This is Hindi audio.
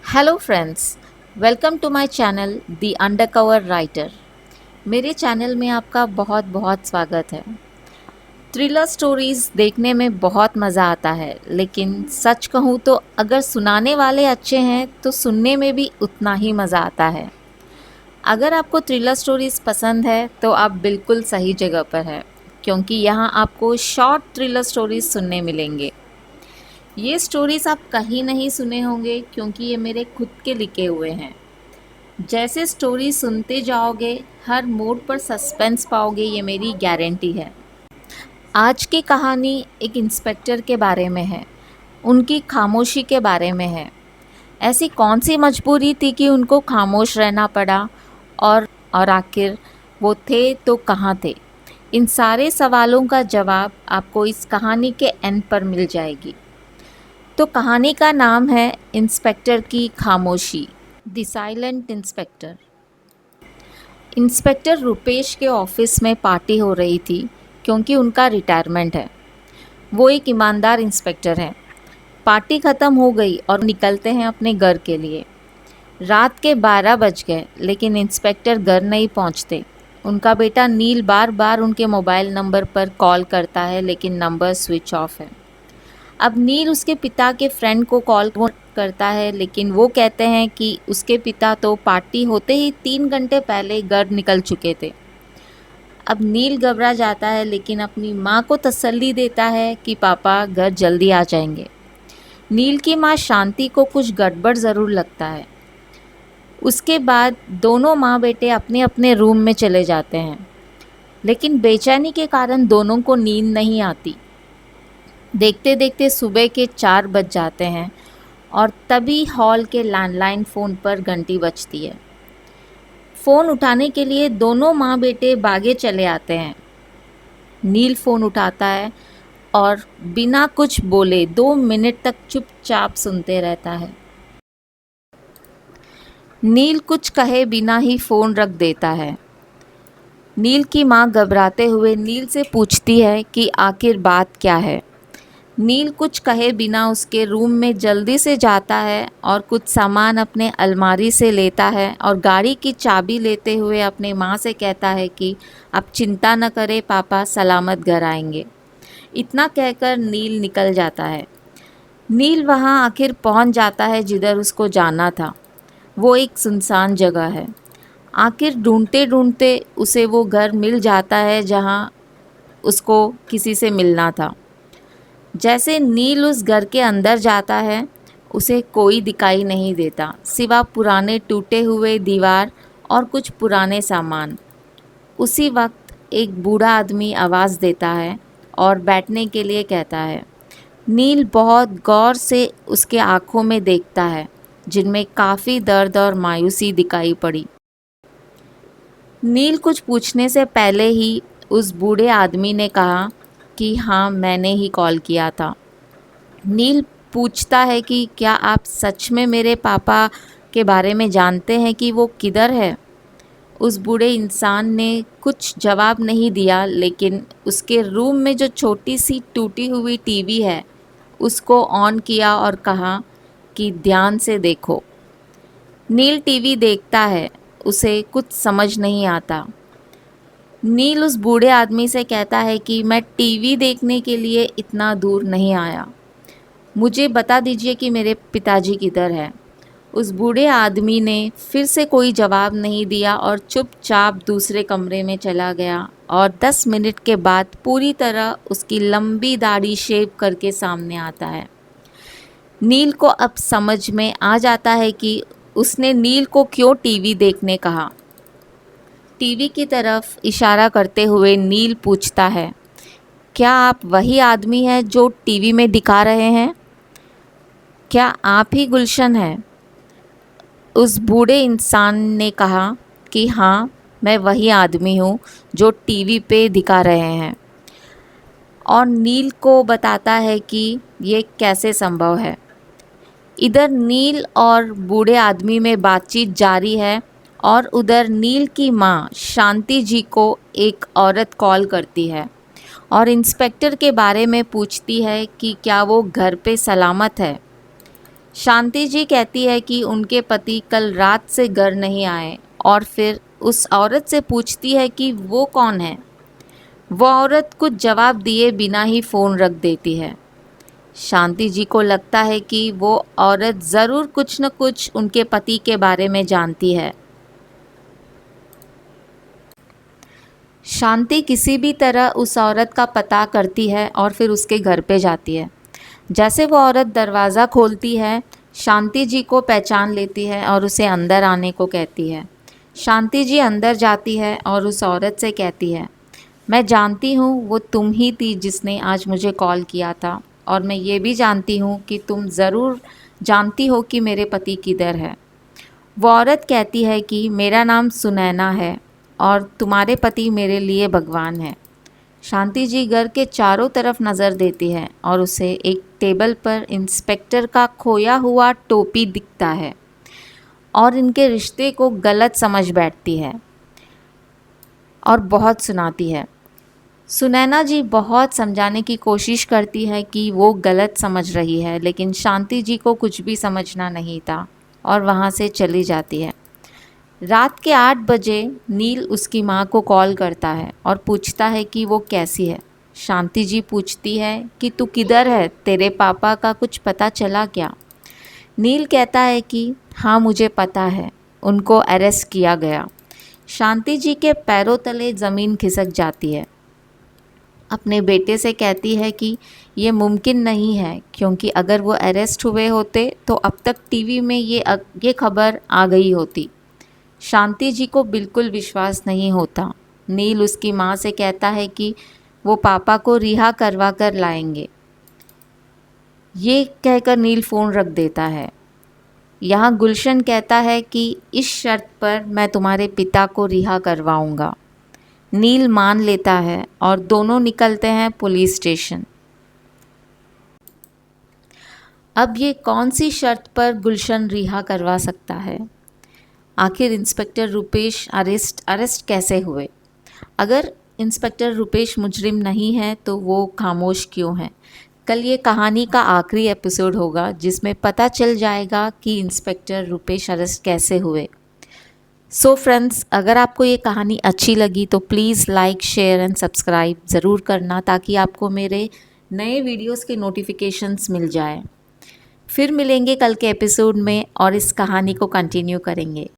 Hello friends, welcome to my channel the undercover writer. मेरे चैनल में आपका बहुत बहुत स्वागत है। थ्रिलर स्टोरीज़ देखने में बहुत मज़ा आता है, लेकिन सच कहूँ तो अगर सुनाने वाले अच्छे हैं तो सुनने में भी उतना ही मज़ा आता है। अगर आपको थ्रिलर स्टोरीज़ पसंद है तो आप बिल्कुल सही जगह पर हैं, क्योंकि यहाँ आपको शॉर्ट थ्रिलर स्टोरीज़ सुनने मिलेंगे। ये स्टोरीज़ आप कहीं नहीं सुने होंगे, क्योंकि ये मेरे खुद के लिखे हुए हैं। जैसे स्टोरी सुनते जाओगे, हर मोड पर सस्पेंस पाओगे, ये मेरी गारंटी है। आज की कहानी एक इंस्पेक्टर के बारे में है, उनकी खामोशी के बारे में है। ऐसी कौन सी मजबूरी थी कि उनको खामोश रहना पड़ा, और आखिर वो थे तो कहाँ थे? इन सारे सवालों का जवाब आपको इस कहानी के एंड पर मिल जाएगी। तो कहानी का नाम है इंस्पेक्टर की खामोशी, the silent inspector. Inspector Rupesh के ऑफिस में पार्टी हो रही थी, क्योंकि उनका रिटायरमेंट है। वो एक ईमानदार इंस्पेक्टर हैं। पार्टी ख़त्म हो गई और निकलते हैं अपने घर के लिए। रात के 12 बज गए, लेकिन इंस्पेक्टर घर नहीं पहुंचते। उनका बेटा नील बार बार उनके मोबाइल नंबर पर कॉल करता है, लेकिन नंबर स्विच ऑफ है। अब नील उसके पिता के फ्रेंड को कॉल करता है, लेकिन वो कहते हैं कि उसके पिता तो पार्टी होते ही 3 घंटे पहले घर निकल चुके थे। अब नील घबरा जाता है, लेकिन अपनी माँ को तसल्ली देता है कि पापा घर जल्दी आ जाएंगे। नील की माँ शांति को कुछ गड़बड़ ज़रूर लगता है। उसके बाद दोनों माँ बेटे अपने अपने रूम में चले जाते हैं, लेकिन बेचैनी के कारण दोनों को नींद नहीं आती। देखते देखते सुबह के 4 बज जाते हैं, और तभी हॉल के लैंडलाइन फ़ोन पर घंटी बजती है। फ़ोन उठाने के लिए दोनों माँ बेटे भागे चले आते हैं। नील फ़ोन उठाता है और बिना कुछ बोले 2 मिनट तक चुपचाप सुनते रहता है। नील कुछ कहे बिना ही फ़ोन रख देता है। नील की माँ घबराते हुए नील से पूछती है कि आखिर बात क्या है। नील कुछ कहे बिना उसके रूम में जल्दी से जाता है और कुछ सामान अपने अलमारी से लेता है, और गाड़ी की चाबी लेते हुए अपने माँ से कहता है कि आप चिंता न करें, पापा सलामत घर आएंगे। इतना कहकर नील निकल जाता है। नील वहाँ आखिर पहुँच जाता है जिधर उसको जाना था। वो एक सुनसान जगह है। आखिर ढूंढते ढूंढते उसे वो घर मिल जाता है जहाँ उसको किसी से मिलना था। जैसे नील उस घर के अंदर जाता है, उसे कोई दिखाई नहीं देता, सिवा पुराने टूटे हुए दीवार और कुछ पुराने सामान। उसी वक्त एक बूढ़ा आदमी आवाज़ देता है और बैठने के लिए कहता है। नील बहुत गौर से उसके आँखों में देखता है, जिनमें काफ़ी दर्द और मायूसी दिखाई पड़ी। नील कुछ पूछने से पहले ही उस बूढ़े आदमी ने कहा कि हाँ, मैंने ही कॉल किया था। नील पूछता है कि क्या आप सच में मेरे पापा के बारे में जानते हैं कि वो किधर है? उस बूढ़े इंसान ने कुछ जवाब नहीं दिया, लेकिन उसके रूम में जो छोटी सी टूटी हुई टीवी है, उसको ऑन किया और कहा कि ध्यान से देखो। नील टीवी देखता है, उसे कुछ समझ नहीं आता। नील उस बूढ़े आदमी से कहता है कि मैं टीवी देखने के लिए इतना दूर नहीं आया, मुझे बता दीजिए कि मेरे पिताजी किधर है। उस बूढ़े आदमी ने फिर से कोई जवाब नहीं दिया और चुपचाप दूसरे कमरे में चला गया, और 10 मिनट के बाद पूरी तरह उसकी लंबी दाढ़ी शेव करके सामने आता है। नील को अब समझ में आ जाता है कि उसने नील को क्यों टीवी देखने कहा। टीवी की तरफ इशारा करते हुए नील पूछता है, क्या आप वही आदमी हैं जो टीवी में दिखा रहे हैं? क्या आप ही गुलशन हैं? उस बूढ़े इंसान ने कहा कि हाँ, मैं वही आदमी हूँ जो टीवी पे दिखा रहे हैं, और नील को बताता है कि ये कैसे संभव है। इधर नील और बूढ़े आदमी में बातचीत जारी है, और उधर नील की माँ शांति जी को एक औरत कॉल करती है और इंस्पेक्टर के बारे में पूछती है कि क्या वो घर पे सलामत है। शांति जी कहती है कि उनके पति कल रात से घर नहीं आए और फिर उस औरत से पूछती है कि वो कौन है। वो औरत कुछ जवाब दिए बिना ही फ़ोन रख देती है। शांति जी को लगता है कि वो औरत ज़रूर कुछ न कुछ उनके पति के बारे में जानती है। शांति किसी भी तरह उस औरत का पता करती है और फिर उसके घर पे जाती है। जैसे वो औरत दरवाज़ा खोलती है, शांति जी को पहचान लेती है और उसे अंदर आने को कहती है। शांति जी अंदर जाती है और उस औरत से कहती है, मैं जानती हूँ वो तुम ही थी जिसने आज मुझे कॉल किया था, और मैं ये भी जानती हूँ कि तुम ज़रूर जानती हो कि मेरे पति किधर है। वो औरत कहती है कि मेरा नाम सुनैना है और तुम्हारे पति मेरे लिए भगवान है। शांति जी घर के चारों तरफ नज़र देती है और उसे एक टेबल पर इंस्पेक्टर का खोया हुआ टोपी दिखता है और इनके रिश्ते को गलत समझ बैठती है और बहुत सुनाती है। सुनैना जी बहुत समझाने की कोशिश करती है कि वो गलत समझ रही है, लेकिन शांति जी को कुछ भी समझना नहीं था और वहाँ से चली जाती है। रात के 8 बजे नील उसकी माँ को कॉल करता है और पूछता है कि वो कैसी है। शांति जी पूछती है कि तू किधर है, तेरे पापा का कुछ पता चला क्या? नील कहता है कि हाँ मुझे पता है, उनको अरेस्ट किया गया। शांति जी के पैरों तले ज़मीन खिसक जाती है। अपने बेटे से कहती है कि ये मुमकिन नहीं है, क्योंकि अगर वो अरेस्ट हुए होते तो अब तक टीवी में ये खबर आ गई होती। शांति जी को बिल्कुल विश्वास नहीं होता। नील उसकी माँ से कहता है कि वो पापा को रिहा करवा कर लाएंगे। ये कहकर नील फ़ोन रख देता है। यहाँ गुलशन कहता है कि इस शर्त पर मैं तुम्हारे पिता को रिहा करवाऊँगा। नील मान लेता है और दोनों निकलते हैं पुलिस स्टेशन। अब ये कौन सी शर्त पर गुलशन रिहा करवा सकता है? आखिर इंस्पेक्टर रुपेश अरेस्ट कैसे हुए? अगर इंस्पेक्टर रुपेश मुजरिम नहीं है तो वो खामोश क्यों है? कल ये कहानी का आखिरी एपिसोड होगा जिसमें पता चल जाएगा कि इंस्पेक्टर रुपेश अरेस्ट कैसे हुए। सो फ्रेंड्स, अगर आपको ये कहानी अच्छी लगी तो please like, share and subscribe ज़रूर करना, ताकि आपको मेरे नए वीडियोस के नोटिफिकेशंस मिल जाए। फिर मिलेंगे कल के एपिसोड में और इस कहानी को कंटिन्यू करेंगे।